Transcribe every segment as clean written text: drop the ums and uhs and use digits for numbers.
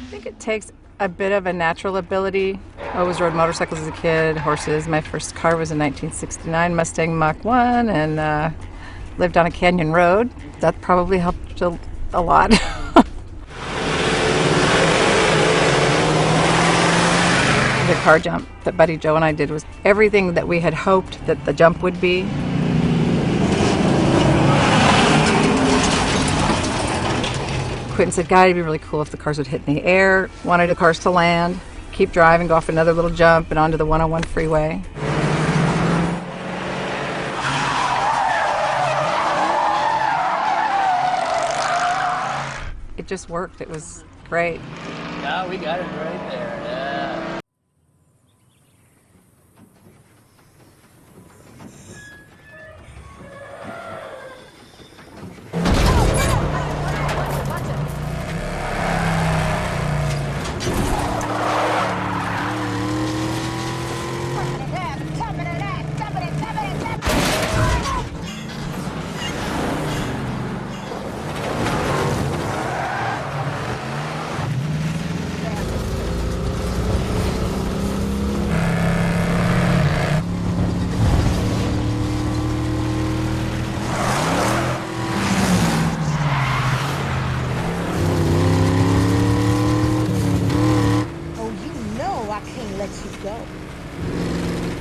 I think it takes a bit of a natural ability. I always rode motorcycles as a kid, horses. My first car was a 1969 Mustang Mach 1 and lived on a canyon road. That probably helped a lot. The car jump that Buddy Joe and I did was everything that we had hoped that the jump would be. Quentin said, God, it'd be really cool if the cars would hit in the air. Wanted the cars to land, keep driving, go off another little jump and onto the 101 freeway. It just worked. It was great. Yeah, we got it right there. Yeah.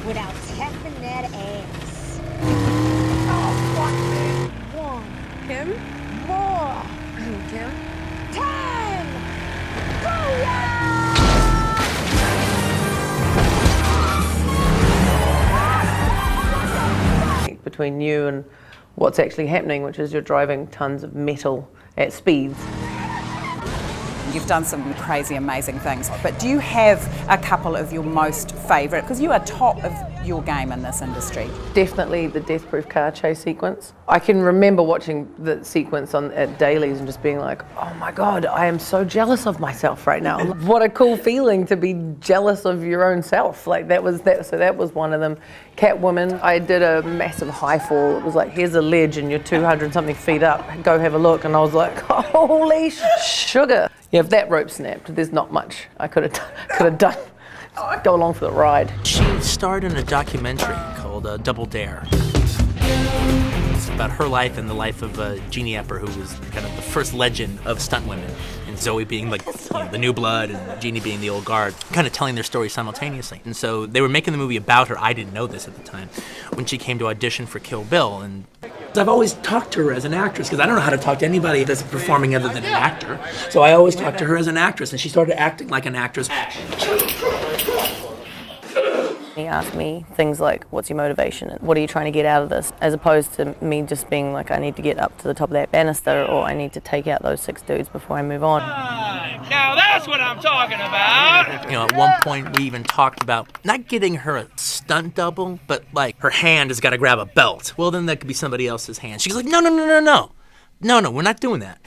Without tapping that ass. One. Kim? More. Kim? Time! Booyah! Between you and what's actually happening, which is you're driving tons of metal at speeds. You've done some crazy, amazing things, but do you have a couple of your most favourite? Because you are top of your game in this industry. Definitely the Death Proof car chase sequence. I can remember watching the sequence at dailies and just being like, oh my God, I am so jealous of myself right now. What a cool feeling to be jealous of your own self. Like that was one of them. Catwoman, I did a massive high fall. It was like, here's a ledge and you're 200 something feet up, go have a look. And I was like, holy sugar. Yeah, if that rope snapped, there's not much I could have done. Go along for the ride. She starred in a documentary called Double Dare. It's about her life and the life of Jeannie Epper, who was kind of the first legend of stunt women, and Zoe being like the new blood and Jeannie being the old guard, kind of telling their story simultaneously. And so they were making the movie about her. I didn't know this at the time. When she came to audition for Kill Bill, and I've always talked to her as an actress because I don't know how to talk to anybody that's performing other than an actor. So I always talk to her as an actress, and she started acting like an actress. He asked me things like, what's your motivation and what are you trying to get out of this? As opposed to me just being like, I need to get up to the top of that banister or I need to take out those 6 dudes before I move on. Now that's what I'm talking about! you know, at one point we even talked about not getting her a stunt double, but like her hand has got to grab a belt. Well, then that could be somebody else's hand. She's like, no, we're not doing that.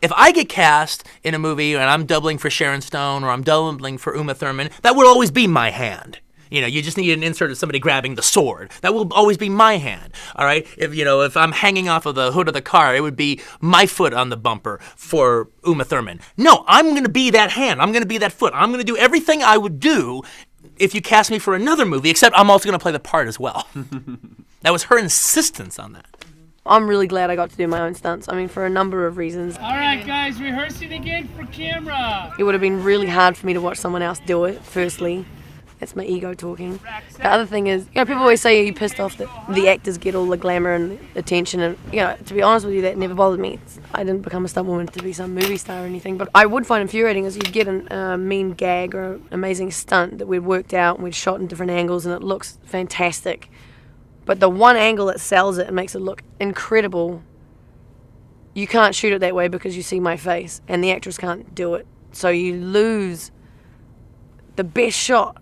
If I get cast in a movie and I'm doubling for Sharon Stone or I'm doubling for Uma Thurman, that will always be my hand. You know, you just need an insert of somebody grabbing the sword. That will always be my hand, all right? If I'm hanging off of the hood of the car, it would be my foot on the bumper for Uma Thurman. No, I'm going to be that hand. I'm going to be that foot. I'm going to do everything I would do if you cast me for another movie, except I'm also going to play the part as well. That was her insistence on that. I'm really glad I got to do my own stunts. I mean, for a number of reasons. All right, guys, rehearsing again for camera. It would have been really hard for me to watch someone else do it, firstly. That's my ego talking. The other thing is, people always say you're pissed off that the actors get all the glamour and attention, and to be honest with you, that never bothered me. I didn't become a stunt woman to be some movie star or anything, but I would find infuriating is you'd get a mean gag or an amazing stunt that we'd worked out and we'd shot in different angles and it looks fantastic, but the one angle that sells it and makes it look incredible, you can't shoot it that way because you see my face and the actress can't do it, so you lose the best shot.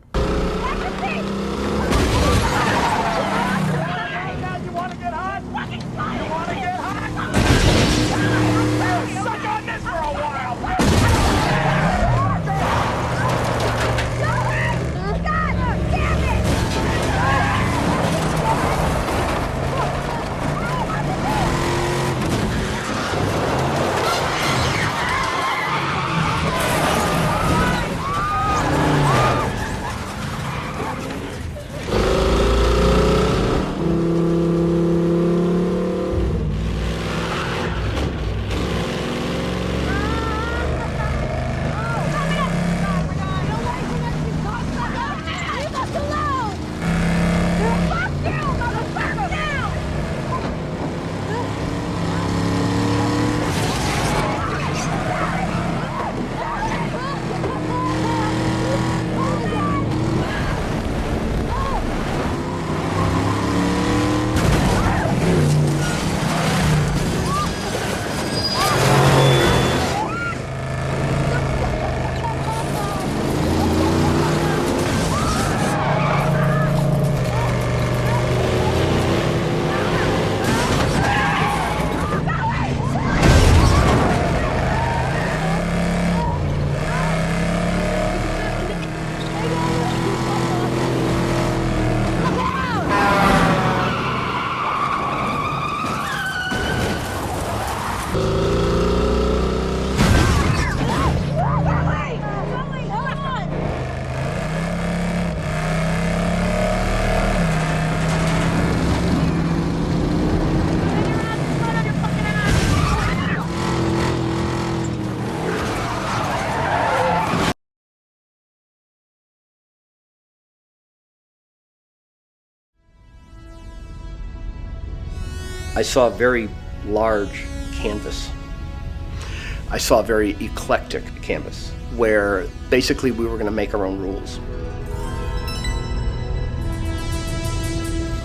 I saw a very large canvas. I saw a very eclectic canvas where basically we were going to make our own rules.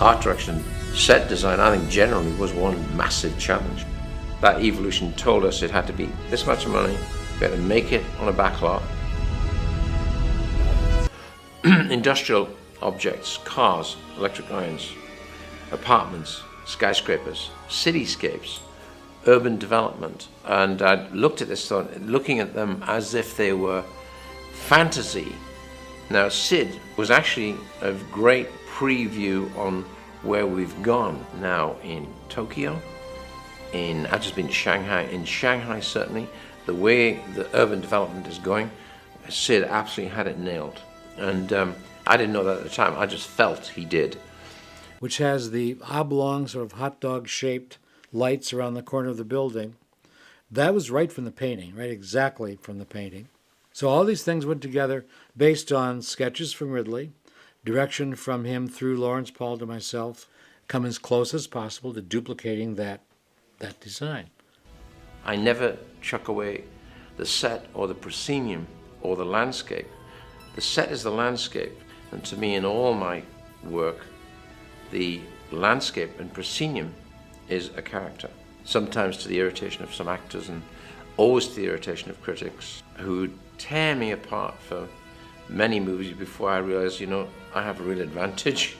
Art direction, set design, I think generally was one massive challenge. That evolution told us it had to be this much money, we had to make it on a backlot. Industrial objects, cars, electric irons, apartments, skyscrapers, cityscapes, urban development. And I looked at this, looking at them as if they were fantasy. Now, Sid was actually a great preview on where we've gone now in Tokyo. I've just been to Shanghai. In Shanghai, certainly, the way the urban development is going, Sid absolutely had it nailed. And I didn't know that at the time. I just felt he did. Which has the oblong, sort of hot dog shaped lights around the corner of the building. That was right from the painting, right exactly from the painting. So all these things went together based on sketches from Ridley, direction from him through Lawrence Paul to myself, come as close as possible to duplicating that design. I never chuck away the set or the proscenium or the landscape. The set is the landscape, and to me in all my work, the landscape and proscenium is a character. Sometimes to the irritation of some actors and always to the irritation of critics who would tear me apart for many movies before I realized, I have a real advantage.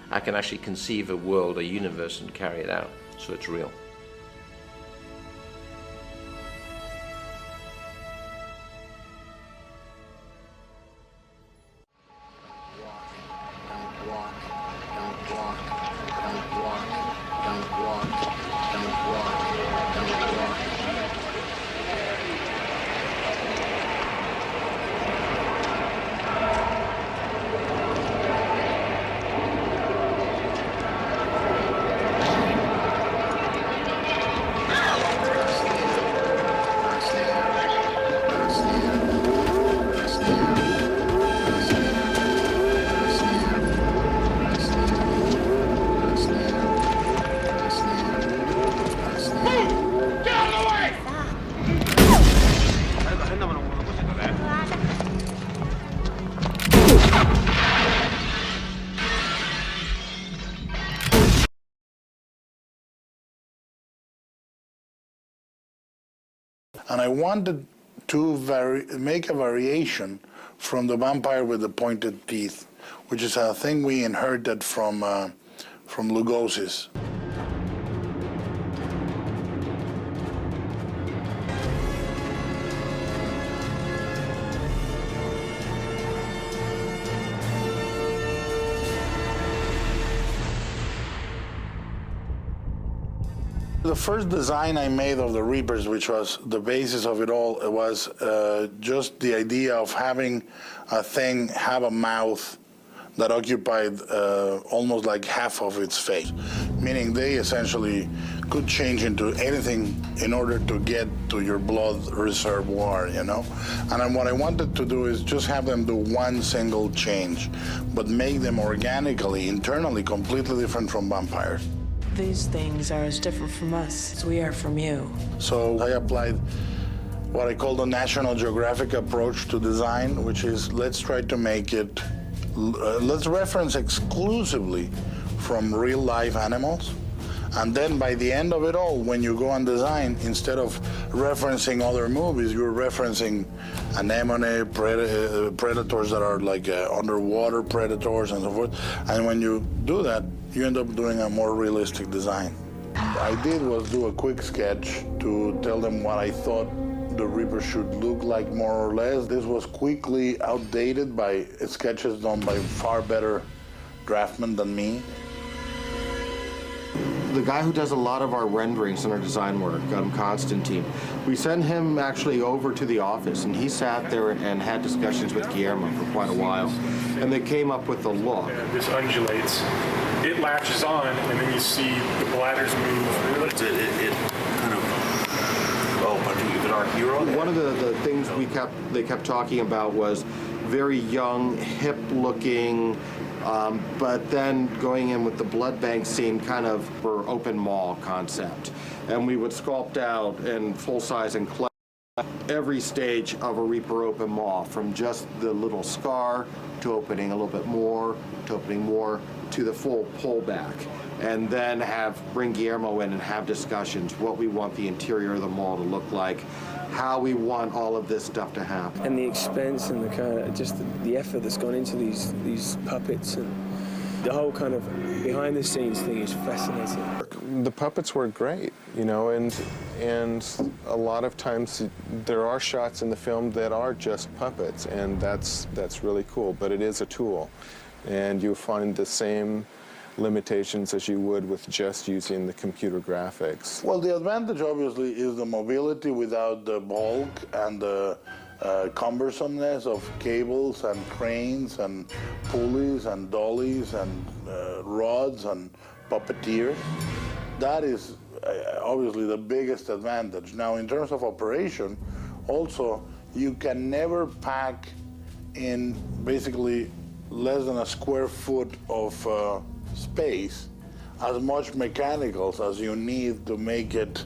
I can actually conceive a world, a universe, and carry it out, so it's real. And I wanted to make a variation from the vampire with the pointed teeth, which is a thing we inherited from Lugosi's. The first design I made of the Reapers, which was the basis of it all, it was just the idea of having a thing have a mouth that occupied almost like half of its face, meaning they essentially could change into anything in order to get to your blood reservoir, And then what I wanted to do is just have them do one single change, but make them organically, internally, completely different from vampires. These things are as different from us as we are from you. So I applied what I call the National Geographic approach to design, which is let's try to make it, let's reference exclusively from real life animals. And then by the end of it all, when you go on design, instead of referencing other movies, you're referencing anemone, predators that are like underwater predators and so forth. And when you do that, you end up doing a more realistic design. What I did was do a quick sketch to tell them what I thought the Reaper should look like, more or less. This was quickly outdated by sketches done by far better draftmen than me. The guy who does a lot of our renderings and our design work, Constantine, we sent him actually over to the office, and he sat there and had discussions with Guillermo for quite a while, and they came up with the look. This undulates, it latches on, and then you see the bladders move. It kind of, but even our hero. One of the things they kept talking about was very young, hip-looking, But then going in with the blood bank scene kind of for open maw concept. And we would sculpt out in full size and clay every stage of a Reaper open maw, from just the little scar to opening a little bit more, to opening more, to the full pullback. And then bring Guillermo in and have discussions, what we want the interior of the maw to look like, how we want all of this stuff to happen. And the expense and the kind of just the effort that's gone into these puppets, and the whole kind of behind the scenes thing is fascinating. The puppets were great, you know, and a lot of times there are shots in the film that are just puppets, and that's really cool. But it is a tool, and you find the same limitations as you would with just using the computer graphics. Well, the advantage obviously is the mobility without the bulk and the cumbersomeness of cables and cranes and pulleys and dollies and rods and puppeteers. That is obviously the biggest advantage. Now, in terms of operation, also, you can never pack in basically less than a square foot of space as much mechanicals as you need to make it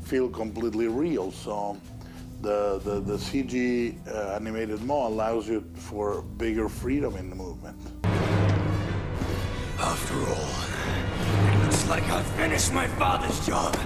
feel completely real. So the CG animated maw allows you for bigger freedom in the movement. After all, it looks like I've finished my father's job.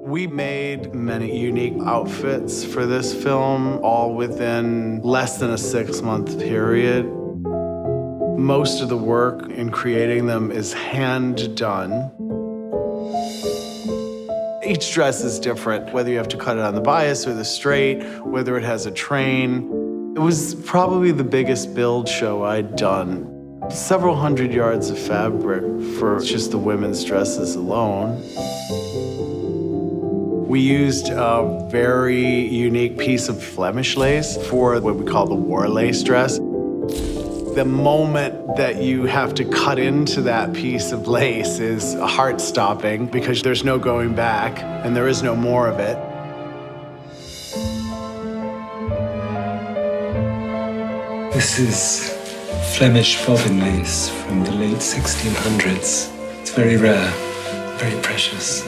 We made many unique outfits for this film, all within less than a 6-month period. Most of the work in creating them is hand done. Each dress is different, whether you have to cut it on the bias or the straight, whether it has a train. It was probably the biggest build show I'd done. Several hundred yards of fabric for just the women's dresses alone. We used a very unique piece of Flemish lace for what we call the war lace dress. The moment that you have to cut into that piece of lace is heart-stopping because there's no going back and there is no more of it. This is Flemish bobbin lace from the late 1600s. It's very rare, very precious.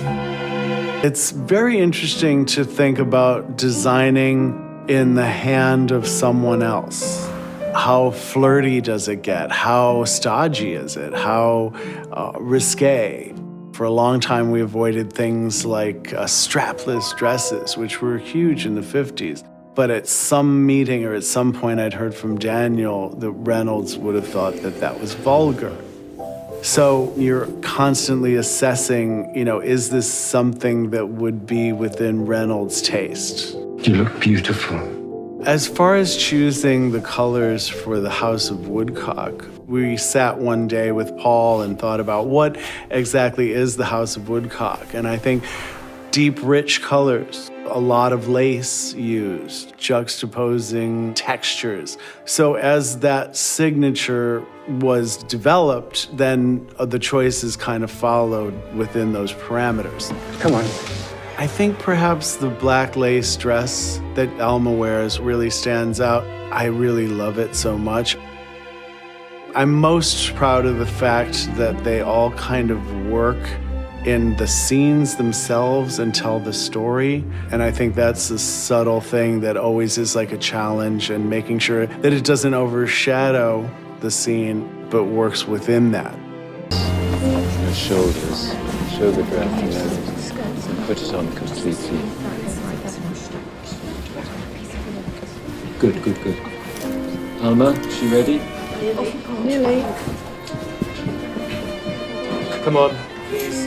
It's very interesting to think about designing in the hand of someone else. How flirty does it get? How stodgy is it? How risque? For a long time, we avoided things like strapless dresses, which were huge in the 50s. But at some meeting or at some point, I'd heard from Daniel that Reynolds would have thought that that was vulgar. So you're constantly assessing, is this something that would be within Reynolds' taste? You look beautiful. As far as choosing the colors for the House of Woodcock, we sat one day with Paul and thought about what exactly is the House of Woodcock. And I think deep, rich colors, a lot of lace used, juxtaposing textures. So as that signature was developed, then the choices kind of followed within those parameters. Come on. I think perhaps the black lace dress that Alma wears really stands out. I really love it so much. I'm most proud of the fact that they all kind of work in the scenes themselves and tell the story. And I think that's a subtle thing that always is like a challenge, and making sure that it doesn't overshadow the scene, but works within that. The shoulders, shoulder grafting and put it on completely. Good, good, good. Alma, she ready? Nearly. Come on, please.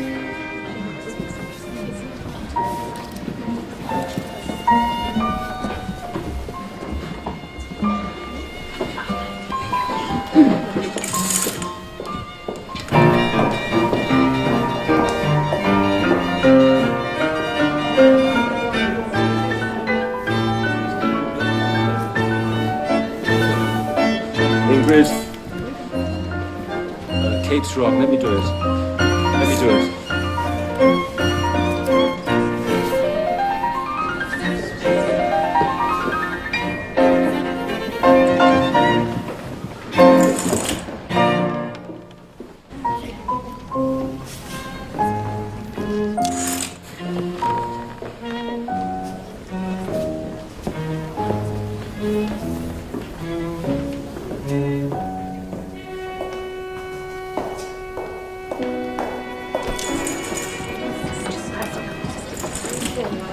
tape's wrong. Let me do it. Let me do it.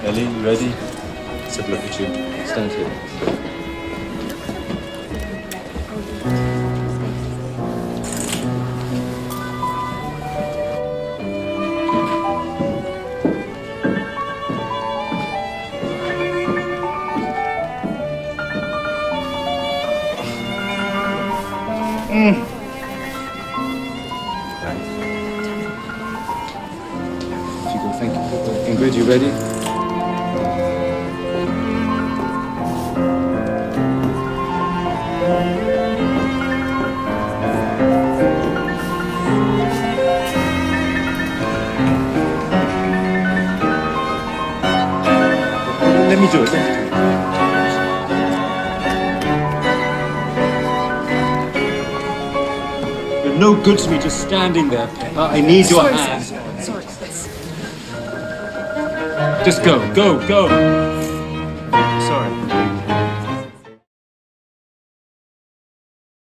Ellie, you ready? Let's have a look at you. Stand here. Hugo, thank you. Ingrid, you ready? Let me do it. You're no good to me just standing there. I need your hand. Sorry. Just go.